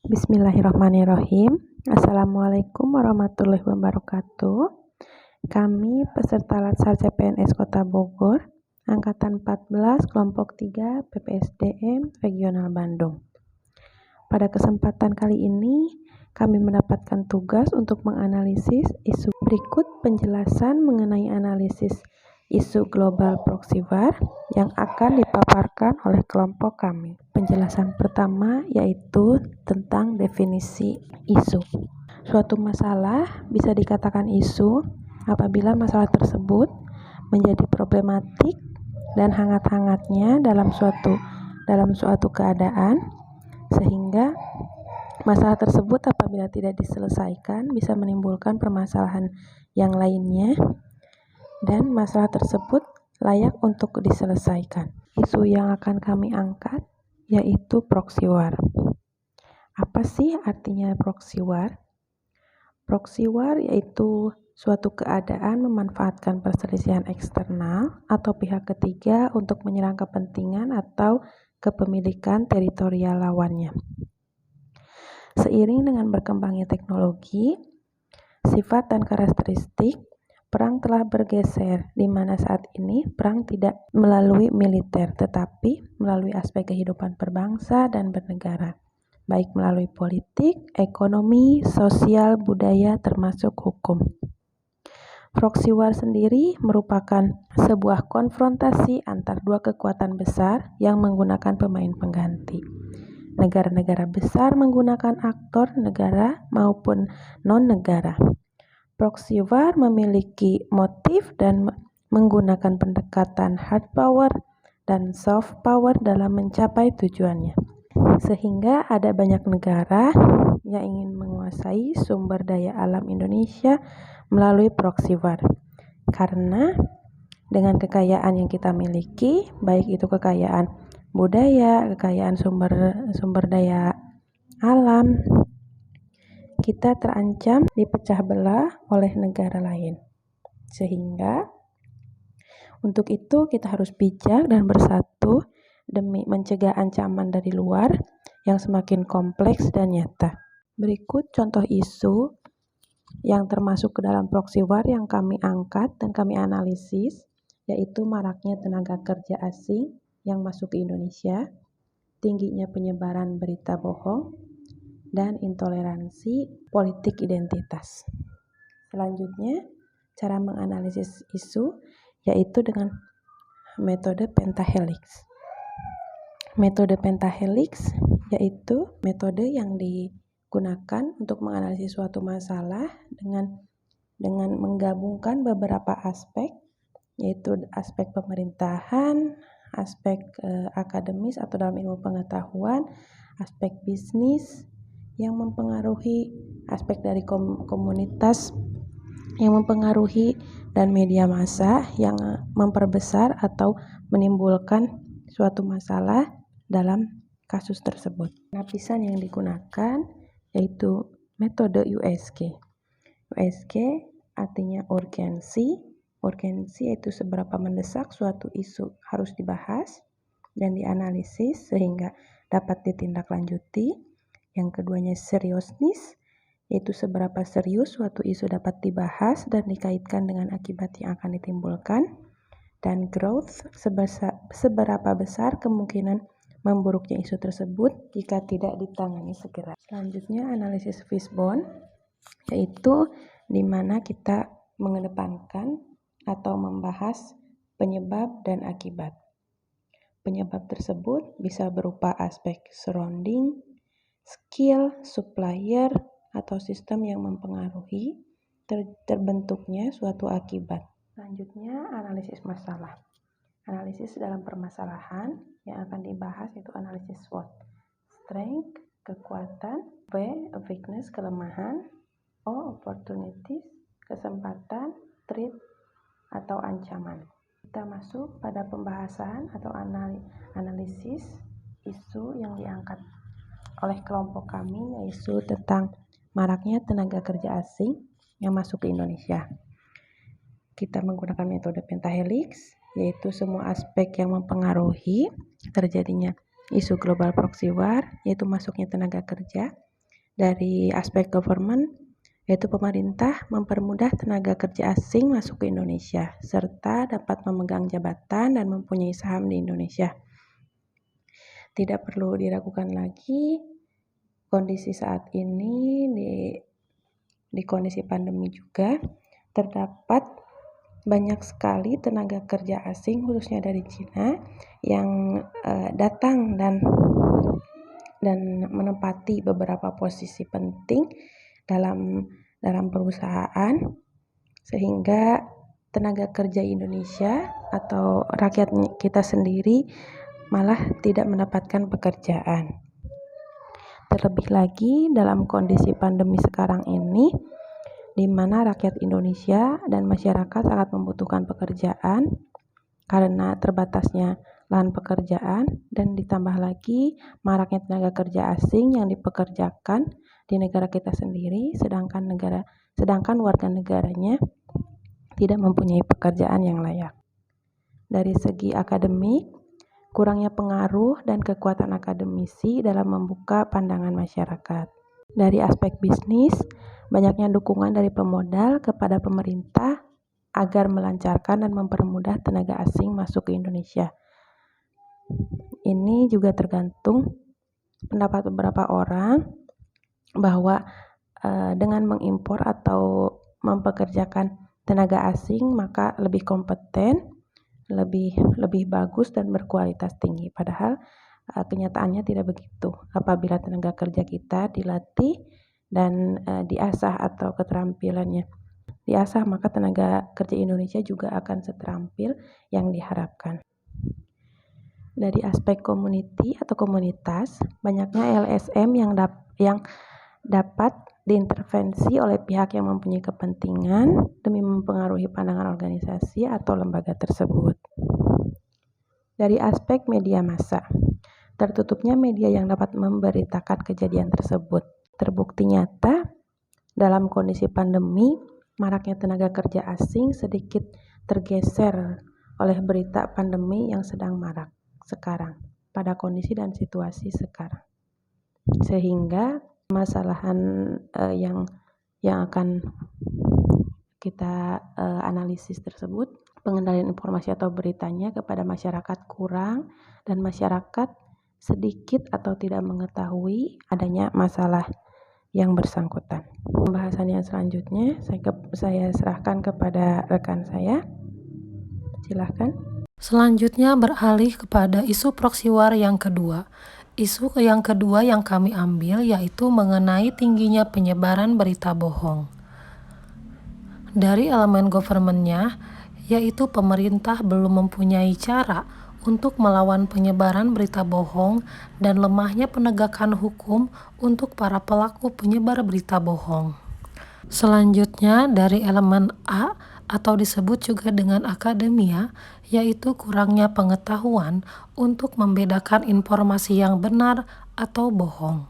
Bismillahirrahmanirrahim. Assalamualaikum warahmatullahi wabarakatuh. Kami peserta Latsar CPNS Kota Bogor, Angkatan 14, Kelompok 3, PPSDM Regional Bandung. Pada kesempatan kali ini, kami mendapatkan tugas untuk menganalisis isu berikut penjelasan mengenai analisis isu global proxy war yang akan dipaparkan oleh kelompok kami. Penjelasan pertama yaitu tentang definisi isu. Suatu masalah bisa dikatakan isu apabila masalah tersebut menjadi problematik dan hangat-hangatnya dalam suatu keadaan, sehingga masalah tersebut apabila tidak diselesaikan bisa menimbulkan permasalahan yang lainnya, dan masalah tersebut layak untuk diselesaikan. Isu yang akan kami angkat yaitu proxy war. Apa sih artinya proxy war? Proxy war yaitu suatu keadaan memanfaatkan perselisihan eksternal atau pihak ketiga untuk menyerang kepentingan atau kepemilikan teritorial lawannya. Seiring dengan berkembangnya teknologi, sifat dan karakteristik perang telah bergeser, di mana saat ini perang tidak melalui militer, tetapi melalui aspek kehidupan berbangsa dan bernegara, baik melalui politik, ekonomi, sosial, budaya, termasuk hukum. Proxy war sendiri merupakan sebuah konfrontasi antar dua kekuatan besar yang menggunakan pemain pengganti. Negara-negara besar menggunakan aktor negara maupun non-negara. Proxy war memiliki motif dan menggunakan pendekatan hard power dan soft power dalam mencapai tujuannya. Sehingga ada banyak negara yang ingin menguasai sumber daya alam Indonesia melalui proxy war. Karena dengan kekayaan yang kita miliki, baik itu kekayaan budaya, kekayaan sumber daya alam, kita terancam dipecah belah oleh negara lain. Sehingga untuk itu kita harus bijak dan bersatu demi mencegah ancaman dari luar yang semakin kompleks dan nyata. Berikut contoh isu yang termasuk ke dalam proxy war yang kami angkat dan kami analisis, yaitu maraknya tenaga kerja asing yang masuk ke Indonesia, tingginya penyebaran berita bohong, dan intoleransi politik identitas. Selanjutnya, cara menganalisis isu yaitu dengan metode pentahelix. Metode pentahelix yaitu metode yang digunakan untuk menganalisis suatu masalah dengan menggabungkan beberapa aspek, yaitu aspek pemerintahan, aspek akademis atau dalam ilmu pengetahuan, aspek bisnis yang mempengaruhi, aspek dari komunitas yang mempengaruhi, dan media massa yang memperbesar atau menimbulkan suatu masalah dalam kasus tersebut. Penapisan yang digunakan yaitu metode USG. USG artinya urgensi. Urgensi yaitu seberapa mendesak suatu isu harus dibahas dan dianalisis sehingga dapat ditindaklanjuti. Yang keduanya seriousness, yaitu seberapa serius suatu isu dapat dibahas dan dikaitkan dengan akibat yang akan ditimbulkan. Dan growth, seberapa besar kemungkinan memburuknya isu tersebut jika tidak ditangani segera. Selanjutnya analisis fishbone, yaitu di mana kita mengedepankan atau membahas penyebab dan akibat. Penyebab tersebut bisa berupa aspek surrounding, skill, supplier, atau sistem yang mempengaruhi terbentuknya suatu akibat. Selanjutnya, analisis masalah. Analisis dalam permasalahan yang akan dibahas yaitu analisis SWOT. Strength, kekuatan. W, weakness, kelemahan. O, opportunities, kesempatan. Threat, atau ancaman. Kita masuk pada pembahasan atau analisis isu yang diangkat oleh kelompok kami, yaitu tentang maraknya tenaga kerja asing yang masuk ke Indonesia. Kita menggunakan metode pentahelix, yaitu semua aspek yang mempengaruhi terjadinya isu global proxy war, yaitu masuknya tenaga kerja Dari aspek government, yaitu pemerintah mempermudah tenaga kerja asing masuk ke Indonesia, serta dapat memegang jabatan dan mempunyai saham di Indonesia. Tidak perlu diragukan lagi, kondisi saat ini di kondisi pandemi juga, terdapat banyak sekali tenaga kerja asing khususnya dari Cina yang datang dan menempati beberapa posisi penting dalam perusahaan, sehingga tenaga kerja Indonesia atau rakyat kita sendiri malah tidak mendapatkan pekerjaan. Terlebih lagi dalam kondisi pandemi sekarang ini, di mana rakyat Indonesia dan masyarakat sangat membutuhkan pekerjaan karena terbatasnya lahan pekerjaan, dan ditambah lagi maraknya tenaga kerja asing yang dipekerjakan di negara kita sendiri, sedangkan warga negaranya tidak mempunyai pekerjaan yang layak. Dari segi akademik, kurangnya pengaruh dan kekuatan akademisi dalam membuka pandangan masyarakat. Dari aspek bisnis, banyaknya dukungan dari pemodal kepada pemerintah agar melancarkan dan mempermudah tenaga asing masuk ke Indonesia. Ini juga tergantung pendapat beberapa orang bahwa dengan mengimpor atau mempekerjakan tenaga asing maka lebih kompeten, lebih bagus dan berkualitas tinggi. Padahal kenyataannya tidak begitu. Apabila tenaga kerja kita dilatih dan diasah atau keterampilannya diasah, maka tenaga kerja Indonesia juga akan seterampil yang diharapkan. Dari aspek community atau komunitas, banyaknya LSM yang dapat diintervensi oleh pihak yang mempunyai kepentingan demi mempengaruhi pandangan organisasi atau lembaga tersebut. Dari aspek media massa, tertutupnya media yang dapat memberitakan kejadian tersebut. Terbukti nyata dalam kondisi pandemi, maraknya tenaga kerja asing sedikit tergeser oleh berita pandemi yang sedang marak sekarang, pada kondisi dan situasi sekarang. Sehingga masalahan yang akan kita analisis tersebut, pengendalian informasi atau beritanya kepada masyarakat kurang, dan masyarakat sedikit atau tidak mengetahui adanya masalah yang bersangkutan. Pembahasan yang selanjutnya saya serahkan kepada rekan saya. Silahkan. Selanjutnya beralih kepada isu proxy war yang kedua. Isu yang kedua yang kami ambil yaitu mengenai tingginya penyebaran berita bohong. Dari elemen government-nya, yaitu pemerintah belum mempunyai cara untuk melawan penyebaran berita bohong dan lemahnya penegakan hukum untuk para pelaku penyebar berita bohong. Selanjutnya dari elemen A atau disebut juga dengan akademia, yaitu kurangnya pengetahuan untuk membedakan informasi yang benar atau bohong.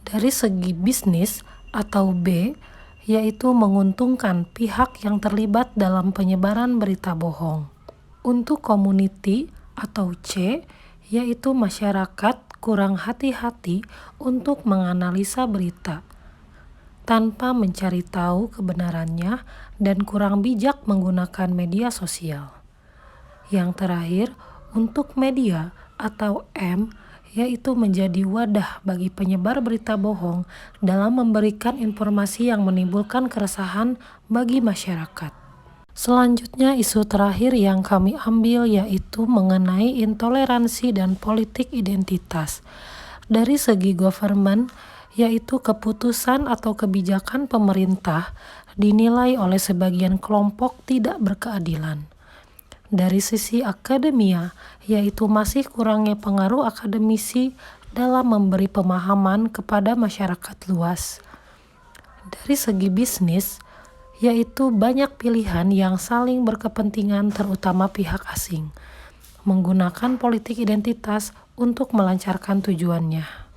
Dari segi bisnis atau B, yaitu menguntungkan pihak yang terlibat dalam penyebaran berita bohong. Untuk community atau C, yaitu masyarakat kurang hati-hati untuk menganalisa berita tanpa mencari tahu kebenarannya dan kurang bijak menggunakan media sosial. Yang terakhir, untuk media atau M, yaitu menjadi wadah bagi penyebar berita bohong dalam memberikan informasi yang menimbulkan keresahan bagi masyarakat. Selanjutnya isu terakhir yang kami ambil yaitu mengenai intoleransi dan politik identitas. Dari segi government, yaitu keputusan atau kebijakan pemerintah dinilai oleh sebagian kelompok tidak berkeadilan. Dari sisi akademia, yaitu masih kurangnya pengaruh akademisi dalam memberi pemahaman kepada masyarakat luas. Dari segi bisnis, yaitu banyak pilihan yang saling berkepentingan terutama pihak asing, menggunakan politik identitas untuk melancarkan tujuannya.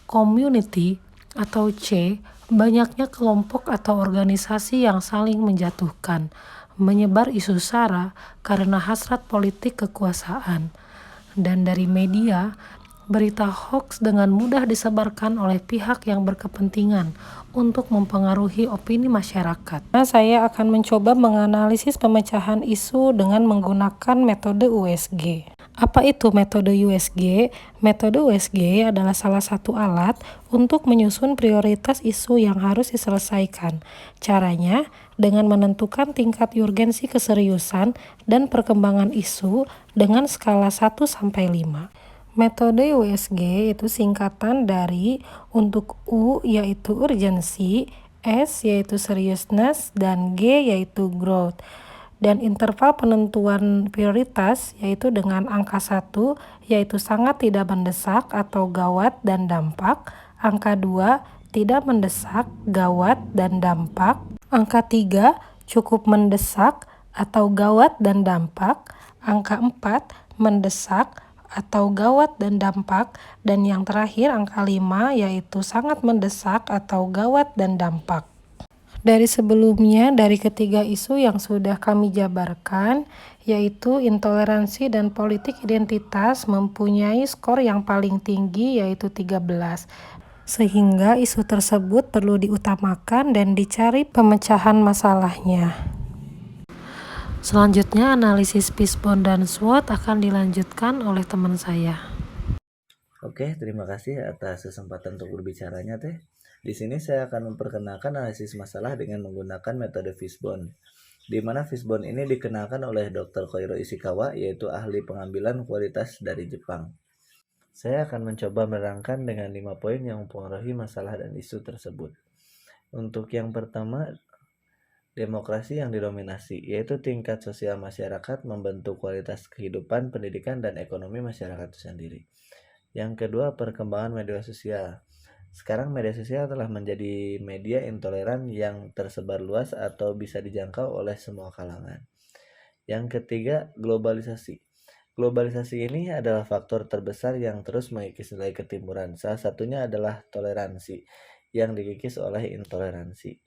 Community atau C, banyaknya kelompok atau organisasi yang saling menjatuhkan, menyebar isu sara karena hasrat politik kekuasaan. Dan dari media, Berita hoax dengan mudah disebarkan oleh pihak yang berkepentingan untuk mempengaruhi opini masyarakat. Nah, saya akan mencoba menganalisis pemecahan isu dengan menggunakan metode USG. Apa itu metode USG? Metode USG adalah salah satu alat untuk menyusun prioritas isu yang harus diselesaikan. Caranya dengan menentukan tingkat urgensi keseriusan dan perkembangan isu dengan skala 1 sampai 5. Metode USG itu singkatan dari untuk U yaitu urgency, S yaitu seriousness, dan G yaitu growth. Dan interval penentuan prioritas yaitu dengan angka 1 yaitu sangat tidak mendesak atau gawat dan dampak, angka 2 tidak mendesak, gawat, dan dampak, angka 3 cukup mendesak atau gawat dan dampak, angka 4 mendesak atau gawat dan dampak, dan yang terakhir angka 5 yaitu sangat mendesak atau gawat dan dampak. Dari sebelumnya, dari ketiga isu yang sudah kami jabarkan, yaitu intoleransi dan politik identitas mempunyai skor yang paling tinggi yaitu 13. Sehingga isu tersebut perlu diutamakan dan dicari pemecahan masalahnya. Selanjutnya, analisis Fishbone dan SWOT akan dilanjutkan oleh teman saya. Oke, terima kasih atas kesempatan untuk berbicaranya, Teh. Di sini saya akan memperkenalkan analisis masalah dengan menggunakan metode Fishbone, di mana Fishbone ini dikenalkan oleh Dr. Koiro Ishikawa, yaitu ahli pengambilan kualitas dari Jepang. Saya akan mencoba menerangkan dengan 5 poin yang mempengaruhi masalah dan isu tersebut. Untuk yang pertama, demokrasi yang didominasi, yaitu tingkat sosial masyarakat membentuk kualitas kehidupan, pendidikan, dan ekonomi masyarakat itu sendiri. Yang kedua, perkembangan media sosial. Sekarang media sosial telah menjadi media intoleran yang tersebar luas atau bisa dijangkau oleh semua kalangan. Yang ketiga, globalisasi. Globalisasi ini adalah faktor terbesar yang terus mengikis nilai ketimuran. Salah satunya adalah toleransi yang dikikis oleh intoleransi.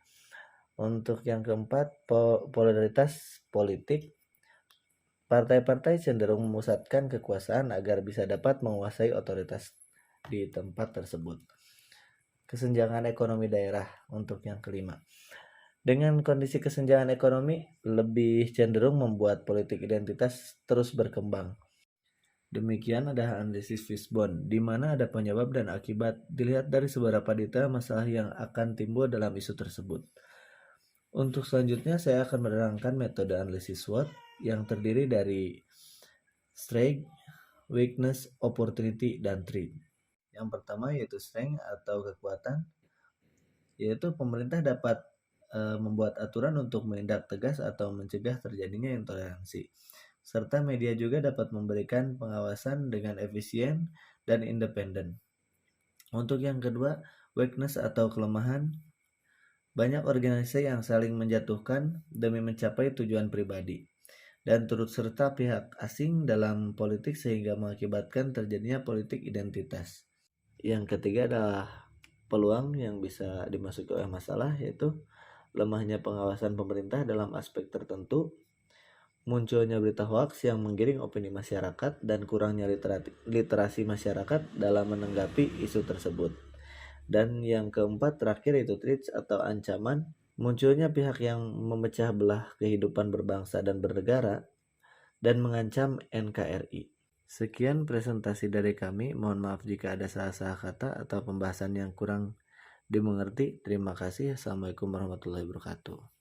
Untuk yang keempat, polaritas politik. Partai-partai cenderung memusatkan kekuasaan agar bisa dapat menguasai otoritas di tempat tersebut. Kesenjangan ekonomi daerah untuk yang kelima. Dengan kondisi kesenjangan ekonomi lebih cenderung membuat politik identitas terus berkembang. Demikian ada analisis Fishbone, di mana ada penyebab dan akibat dilihat dari seberapa detail masalah yang akan timbul dalam isu tersebut. Untuk selanjutnya saya akan menerangkan metode analisis SWOT yang terdiri dari strength, weakness, opportunity, dan threat. Yang pertama yaitu strength atau kekuatan, yaitu pemerintah dapat membuat aturan untuk menindak tegas atau mencegah terjadinya intoleransi. Serta media juga dapat memberikan pengawasan dengan efisien dan independen. Untuk yang kedua, weakness atau kelemahan, banyak organisasi yang saling menjatuhkan demi mencapai tujuan pribadi dan turut serta pihak asing dalam politik sehingga mengakibatkan terjadinya politik identitas. Yang ketiga adalah peluang yang bisa dimasuki oleh masalah, yaitu lemahnya pengawasan pemerintah dalam aspek tertentu, munculnya berita hoaks yang menggiring opini masyarakat, dan kurangnya literasi masyarakat dalam menanggapi isu tersebut. Dan yang keempat terakhir itu threats atau ancaman, munculnya pihak yang memecah belah kehidupan berbangsa dan bernegara dan mengancam NKRI. Sekian presentasi dari kami, mohon maaf jika ada salah-salah kata atau pembahasan yang kurang dimengerti. Terima kasih. Assalamualaikum warahmatullahi wabarakatuh.